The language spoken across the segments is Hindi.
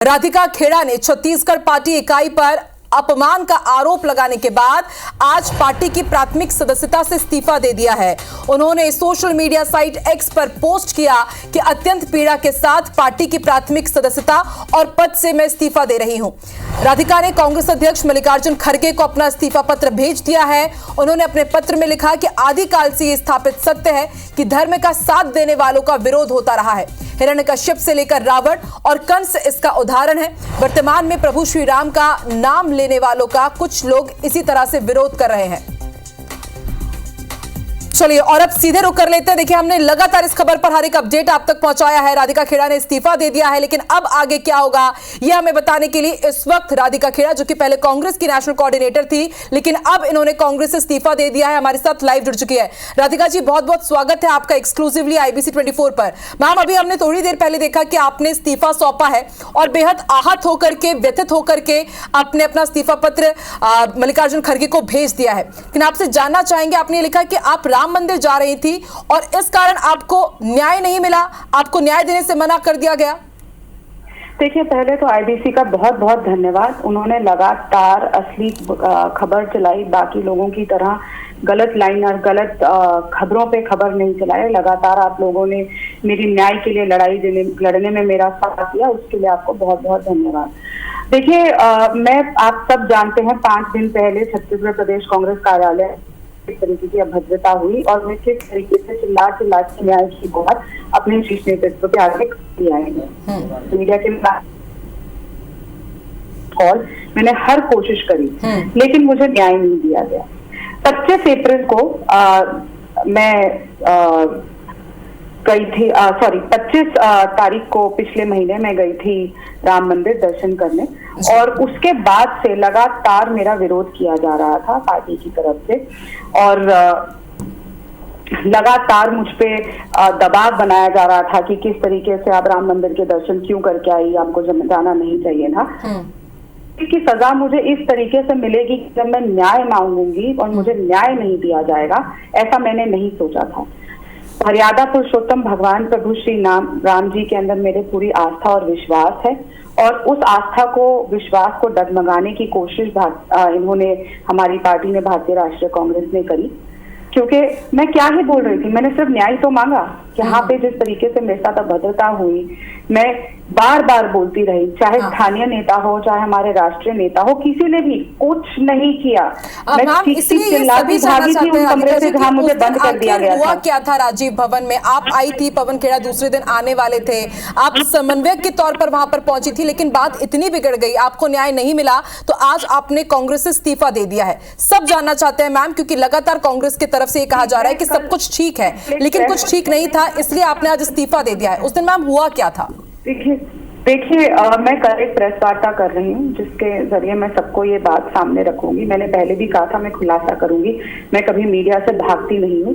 राधिका खेड़ा ने छत्तीसगढ़ पार्टी इकाई पर अपमान का आरोप लगाने के बाद आज पार्टी की प्राथमिक सदस्यता से इस्तीफा दे दिया है। उन्होंने सोशल मीडिया साइट एक्स पर पोस्ट किया कि अत्यंत पीड़ा के साथ पार्टी की प्राथमिक सदस्यता और पद से मैं इस्तीफा दे रही हूं। राधिका ने कांग्रेस अध्यक्ष मल्लिकार्जुन खड़गे को अपना इस्तीफा पत्र भेज दिया है। उन्होंने अपने पत्र में लिखा कि आदिकाल से यह स्थापित सत्य है कि धर्म का साथ देने वालों का विरोध होता रहा है। हिरण्यकश्यप से लेकर रावण और कंस इसका उदाहरण है। वर्तमान में प्रभु श्री राम का नाम लेने वालों का कुछ लोग इसी तरह से विरोध कर रहे हैं। चलिए और अब सीधे रुख कर लेते हैं। देखिए, हमने लगातार इस खबर पर हर एक अपडेट आप तक पहुंचाया है। राधिका खेड़ा ने इस्तीफा दे दिया है, लेकिन अब आगे क्या होगा यह हमें बताने के लिए इस वक्त राधिका खेड़ा, जो कि पहले कांग्रेस की नेशनल कोऑर्डिनेटर थी लेकिन अब इन्होंने कांग्रेस से इस्तीफा दे दिया है, हमारे साथ लाइव जुड़ चुकी है। राधिका जी, बहुत बहुत स्वागत है आपका एक्सक्लूसिवली IBC 24 पर। मैम, अभी हमने थोड़ी देर पहले देखा कि आपने इस्तीफा सौंपा है और बेहद आहत होकर के, व्यथित होकर के आपने अपना इस्तीफा पत्र मल्लिकार्जुन खड़गे को भेज दिया है। लेकिन आपसे जानना चाहेंगे, आपने लिखा कि आप राम मंदिर जा रही थी और इस कारण आपको न्याय नहीं मिला, आपको न्याय देने से मना कर दिया गया। देखिए, पहले तो IBC का बहुत बहुत धन्यवाद। उन्होंने लगातार असली खबर चलाई, बाकी लोगों की तरह गलत लाइन और गलत खबरों पे खबर नहीं चलाई। लगातार आप लोगों ने मेरी न्याय के लिए लड़ने में मेरा साथ दिया, उसके लिए आपको बहुत बहुत धन्यवाद। देखिए, मैं आप सब जानते हैं 5 दिन पहले छत्तीसगढ़ प्रदेश कांग्रेस कार्यालय इस तरीके की अभद्रता हुई और मैं किस तरीके से चिल्ला के न्याय की बात अपने शीर्ष नेतृत्व के आगे किया है। मीडिया के कॉल मैंने हर कोशिश करी, लेकिन मुझे न्याय नहीं दिया गया। 25 अप्रैल को मैं गई थी, 25 तारीख को पिछले महीने में गई थी राम मंदिर दर्शन करने, और उसके बाद से लगातार मेरा विरोध किया जा रहा था पार्टी की तरफ से और लगातार मुझ पे दबाव बनाया जा रहा था कि किस तरीके से आप राम मंदिर के दर्शन क्यों करके आई, आपको जाना नहीं चाहिए था। इसकी सजा मुझे इस तरीके से मिलेगी कि जब मैं न्याय मांगूंगी और मुझे न्याय नहीं दिया जाएगा, ऐसा मैंने नहीं सोचा था। मर्यादा पुरुषोत्तम भगवान प्रभु श्री राम जी के अंदर मेरे पूरी आस्था और विश्वास है और उस आस्था को, विश्वास को डगमगाने की कोशिश इन्होंने, हमारी पार्टी ने, भारतीय राष्ट्रीय कांग्रेस ने करी। क्योंकि मैं क्या ही बोल रही थी, मैंने सिर्फ न्याय तो मांगा। यहाँ पे जिस तरीके से मेरे साथ अभद्रता हुई, मैं बार बार बोलती रही, चाहे स्थानीय नेता हो, चाहे हमारे राष्ट्रीय नेता हो, किसी ने भी कुछ नहीं किया। मैं चिल्लाती भागी थी उन कमरे से जहाँ मुझे बंद कर दिया गया था। हुआ क्या था राजीव भवन में? आप आई थी, पवन खेड़ा दूसरे दिन आने वाले थे, आप समन्वयक के तौर पर वहां पर पहुंची थी, लेकिन बात इतनी बिगड़ गई, आपको न्याय नहीं मिला, तो आज आपने कांग्रेस से इस्तीफा दे दिया है। सब जानना चाहते हैं मैम, क्योंकि लगातार कांग्रेस की तरफ से ये कहा जा रहा है कि सब कुछ ठीक है, लेकिन कुछ ठीक नहीं था, इसलिए आपने आज इस्तीफा दे दिया है। उस दिन मैम हुआ क्या था? देखिए, मैं कल एक प्रेस वार्ता कर रही हूँ जिसके जरिए मैं सबको ये बात सामने रखूंगी। मैंने पहले भी कहा था मैं खुलासा करूंगी, मैं कभी मीडिया से भागती नहीं हूँ।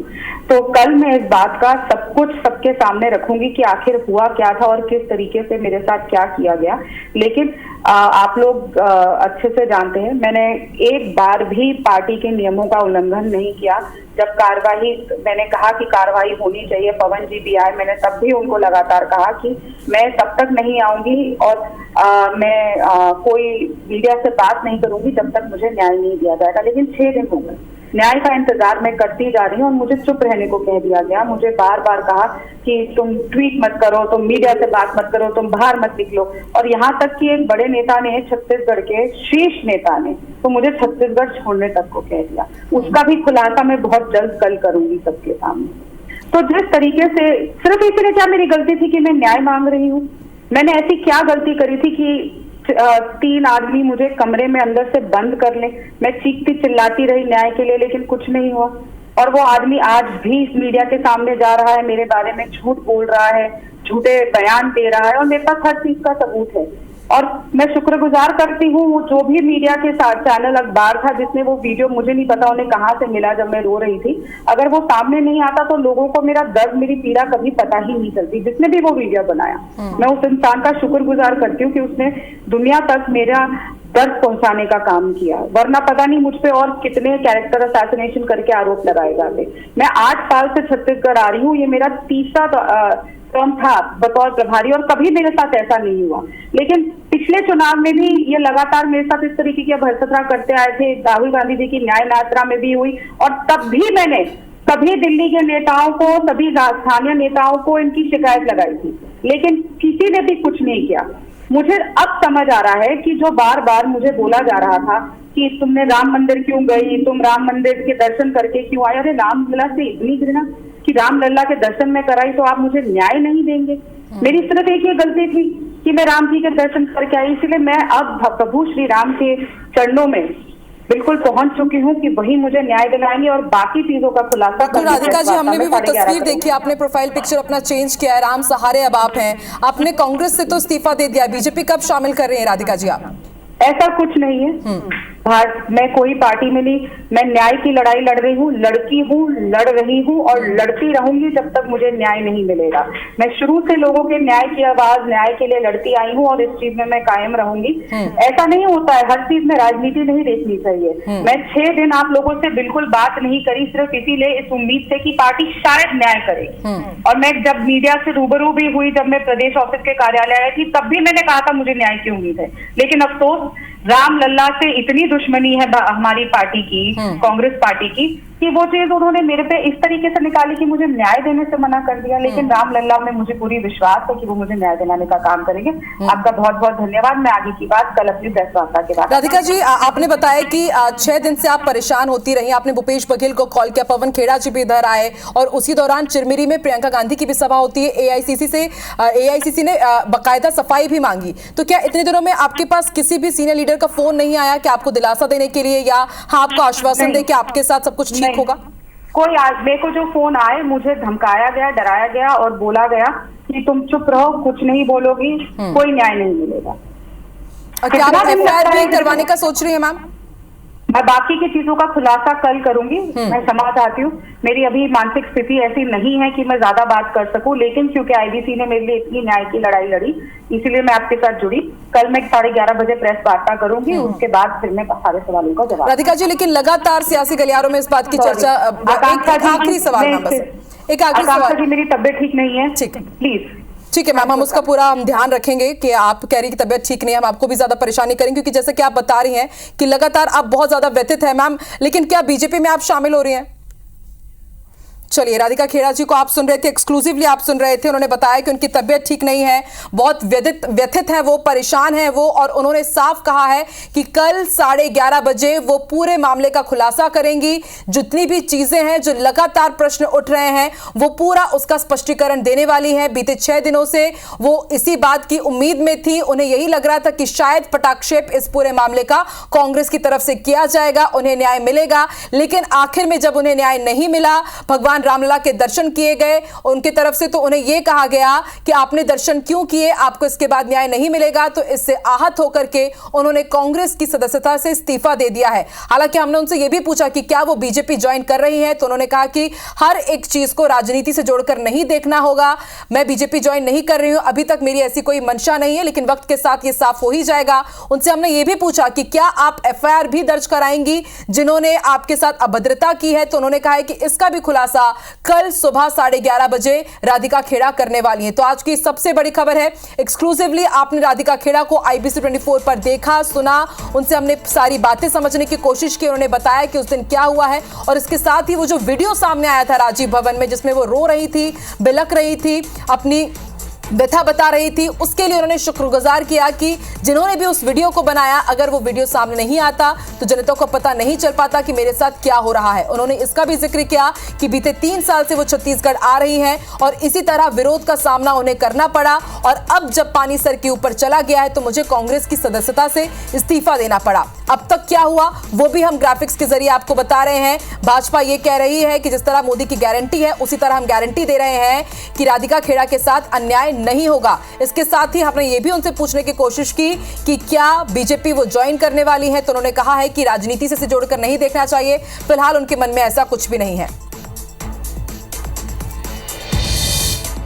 तो कल मैं इस बात का सब कुछ सबके सामने रखूंगी कि आखिर हुआ क्या था और किस तरीके से मेरे साथ क्या किया गया। लेकिन आप लोग अच्छे से जानते हैं, मैंने एक बार भी पार्टी के नियमों का उल्लंघन नहीं किया। जब कार्रवाई, मैंने कहा कि कार्रवाई होनी चाहिए, पवन जी भी आए, मैंने तब भी उनको लगातार कहा कि मैं तब तक नहीं आऊंगी और मैं कोई मीडिया से बात नहीं करूंगी जब तक मुझे न्याय नहीं दिया जाएगा। लेकिन 6 दिन हो गए, न्याय का इंतजार मैं करती जा रही हूँ और मुझे चुप रहने को कह दिया गया। मुझे बार बार कहा कि तुम ट्वीट मत करो, तुम मीडिया से बात मत करो, तुम बाहर मत निकलो, और यहाँ तक कि एक बड़े नेता ने, छत्तीसगढ़ के शीर्ष नेता ने, तो मुझे छत्तीसगढ़ छोड़ने तक को कह दिया। उसका भी खुलासा मैं बहुत जल्द कल करूंगी सबके सामने। तो जिस तरीके से, सिर्फ इसलिए क्या मेरी गलती थी कि मैं न्याय मांग रही हूँ? मैंने ऐसी क्या गलती करी थी कि 3 आदमी मुझे कमरे में अंदर से बंद कर ले? मैं चीखती चिल्लाती रही न्याय के लिए, लेकिन कुछ नहीं हुआ। और वो आदमी आज भी इस मीडिया के सामने जा रहा है, मेरे बारे में झूठ बोल रहा है, झूठे बयान दे रहा है, और मेरे पास हर चीज का सबूत है। और मैं शुक्रगुजार करती हूँ वो जो भी मीडिया के साथ चैनल, अखबार था जिसने वो वीडियो, मुझे नहीं पता उन्हें कहाँ से मिला जब मैं रो रही थी, अगर वो सामने नहीं आता तो लोगों को मेरा दर्द, मेरी पीड़ा कभी पता ही नहीं चलती। जिसने भी वो वीडियो बनाया, मैं उस इंसान का शुक्रगुजार करती हूँ कि उसने दुनिया तक मेरा दर्द पहुंचाने का काम किया, वरना पता नहीं मुझ पे और कितने कैरेक्टर असैसिनेशन करके आरोप लगाए जाते। मैं 8 साल से छत्तीसगढ़ आ रही हूँ, ये मेरा तीसरा टर्म था बतौर प्रभारी और कभी मेरे साथ ऐसा नहीं हुआ। लेकिन पिछले चुनाव में भी ये लगातार मेरे साथ इस तरीके की भ्रष्टाचार करते आए थे। राहुल गांधी जी की न्याय यात्रा में भी हुई और तब भी मैंने सभी दिल्ली के नेताओं को, सभी स्थानीय नेताओं को इनकी शिकायत लगाई थी, लेकिन किसी ने भी कुछ नहीं किया। मुझे अब समझ आ रहा है कि जो बार बार मुझे बोला जा रहा था कि तुमने राम मंदिर क्यों गई, तुम राम मंदिर के दर्शन करके क्यों आई, अरे रामलला से इतनी घृणा कि रामलला के दर्शन में कराई तो आप मुझे न्याय नहीं देंगे। मेरी सिर्फ एक ही गलती थी कि मैं राम जी के दर्शन करके आई, इसलिए मैं अब प्रभु श्री राम के चरणों में बिल्कुल पहुंच चुकी हूं कि वही मुझे न्याय दिलाएंगे और बाकी चीजों का खुलासा। तो राधिका जी, हमने भी वो तस्वीर देखी, आपने प्रोफाइल पिक्चर अपना चेंज किया है, राम सहारे अब आप हैं, आपने कांग्रेस से तो इस्तीफा दे दिया, बीजेपी कब शामिल कर रहे हैं राधिका जी आप? ऐसा कुछ नहीं है, मैं कोई पार्टी में नहीं, मैं न्याय की लड़ाई लड़ रही हूँ, लड़की हूँ, लड़ रही हूँ और लड़ती रहूंगी जब तक मुझे न्याय नहीं मिलेगा। मैं शुरू से लोगों के न्याय की आवाज, न्याय के लिए लड़ती आई हूँ और इस चीज में मैं कायम रहूंगी। ऐसा नहीं होता है, हर चीज में राजनीति नहीं देखनी चाहिए। मैं 6 दिन आप लोगों से बिल्कुल बात नहीं करी, सिर्फ इसीलिए इस उम्मीद से कि पार्टी शायद न्याय करेगी। और मैं जब मीडिया से रूबरू भी हुई, जब मैं प्रदेश ऑफिस के कार्यालय आई थी, तब भी मैंने कहा था मुझे न्याय की उम्मीद है। लेकिन अफसोस, रामलला से इतनी दुश्मनी है हमारी पार्टी की, कांग्रेस पार्टी की, कि वो चीज उन्होंने मेरे पे इस तरीके से निकाली कि मुझे न्याय देने से मना कर दिया। लेकिन रामलला में मुझे पूरी विश्वास है कि वो मुझे न्याय दिलाने का काम करेंगे। आपका बहुत बहुत धन्यवाद। मैं आगे की बात कल अपनी प्रेस वार्ता के बाद। राधिका जी, आपने बताया कि 6 दिन से आप परेशान होती रही, आपने भूपेश बघेल को कॉल किया, पवन खेड़ा जी भी इधर आए और उसी दौरान चिरमिरी में प्रियंका गांधी की भी सभा होती है, एआईसीसी ने बाकायदा सफाई भी मांगी। तो क्या इतने दिनों में आपके पास किसी भी सीनियर लीडर का फोन नहीं आया कि आपको दिलासा देने के लिए या आपको आश्वासन दे कि आपके साथ सब कुछ ठीक होगा? कोई मेरे को जो फोन आए, मुझे धमकाया गया, डराया गया और बोला गया कि तुम चुप रहो, कुछ नहीं बोलोगी, कोई न्याय नहीं मिलेगा। और क्या आप एफआईआर भी करवाने का सोच रही है मैम? मैं बाकी की चीजों का खुलासा कल करूंगी। मैं क्षमा चाहती हूँ, मेरी अभी मानसिक स्थिति ऐसी नहीं है कि मैं ज्यादा बात कर सकूं, लेकिन क्योंकि आईबीसी ने मेरे लिए इतनी न्याय की लड़ाई लड़ी, इसीलिए मैं आपके साथ जुड़ी। कल मैं 11:30 बजे प्रेस वार्ता करूंगी, उसके बाद फिर मैं सारे सवालों का जवाब। राधिका जी, लेकिन लगातार सियासी गलियारों में इस बात की चर्चा, आखिरी सवाल, एक आखिरी सवाल, मेरी तबियत ठीक नहीं है, ठीक है प्लीज। ठीक है मैम, हम उसका पूरा ध्यान रखेंगे कि आप कह रही कि तबियत ठीक नहीं है, हम आपको भी ज्यादा परेशानी करेंगे क्योंकि जैसे कि आप बता रही हैं कि लगातार आप बहुत ज्यादा व्यथित है मैम। लेकिन क्या बीजेपी में आप शामिल हो रही हैं? चलिए, राधिका खेड़ा जी को आप सुन रहे थे, एक्सक्लूसिवली आप सुन रहे थे। उन्होंने बताया कि उनकी तबीयत ठीक नहीं है, बहुत व्यथित है वो, परेशान है वो, और उन्होंने साफ कहा है कि कल 11:30 बजे वो पूरे मामले का खुलासा करेंगी। जितनी भी चीजें हैं, जो लगातार प्रश्न उठ रहे हैं, वो पूरा उसका स्पष्टीकरण देने वाली है। बीते 6 दिनों से वो इसी बात की उम्मीद में थी, उन्हें यही लग रहा था कि शायद पटाक्षेप इस पूरे मामले का कांग्रेस की तरफ से किया जाएगा, उन्हें न्याय मिलेगा। लेकिन आखिर में जब उन्हें न्याय नहीं मिला, भगवान रामलला के दर्शन किए गए उनके तरफ से, तो उन्हें यह कहा गया कि आपने दर्शन क्यों किए, आपको इसके बाद न्याय नहीं मिलेगा। तो इससे आहत होकर के उन्होंने कांग्रेस की सदस्यता से इस्तीफा दे दिया है। हालांकि हमने उनसे यह भी पूछा कि क्या वो बीजेपी ज्वाइन कर रही हैं, तो उन्होंने कहा कि हर एक चीज को राजनीति से जोड़कर नहीं देखना होगा। मैं बीजेपी ज्वाइन नहीं कर रही हूं, अभी तक मेरी ऐसी कोई मंशा नहीं है, लेकिन वक्त के साथ यह साफ हो ही जाएगा। उनसे हमने यह भी पूछा कि क्या आप एफआईआर भी दर्ज कराएंगी जिन्होंने आपके साथ अभद्रता की है, तो उन्होंने कहा है कि इसका भी खुलासा कल सुबह 11:30 बजे राधिका खेड़ा करने वाली है। तो आज की सबसे बड़ी खबर है, एक्सक्लूसिवली आपने राधिका खेड़ा को IBC 24 पर देखा, सुना, उनसे हमने सारी बातें समझने की कोशिश की। उन्होंने बताया कि उस दिन क्या हुआ है, और इसके साथ ही वो जो वीडियो सामने आया था राजीव भवन में, जिसमें वो रो रही थी, बिलख रही थी, अपनी व्यथा बता रही थी, उसके लिए उन्होंने शुक्रगुजार किया कि जिन्होंने भी उस वीडियो को बनाया, अगर वो वीडियो सामने नहीं आता तो जनता को पता नहीं चल पाता कि मेरे साथ क्या हो रहा है। उन्होंने इसका भी जिक्र किया कि बीते 3 साल से वो छत्तीसगढ़ आ रही हैं और इसी तरह विरोध का सामना उन्हें करना पड़ा, और अब जब पानी सर के ऊपर चला गया है तो मुझे कांग्रेस की सदस्यता से इस्तीफा देना पड़ा। अब तक क्या हुआ वो भी हम ग्राफिक्स के जरिए आपको बता रहे हैं। भाजपा ये कह रही है कि जिस तरह मोदी की गारंटी है, उसी तरह हम गारंटी दे रहे हैं कि राधिका खेड़ा के साथ अन्याय नहीं होगा। इसके साथ ही हमने ये भी उनसे पूछने की कोशिश की कि क्या बीजेपी वो ज्वाइन करने वाली है, तो उन्होंने कहा है कि राजनीति से जोड़कर नहीं देखना चाहिए, फिलहाल उनके मन में ऐसा कुछ भी नहीं है।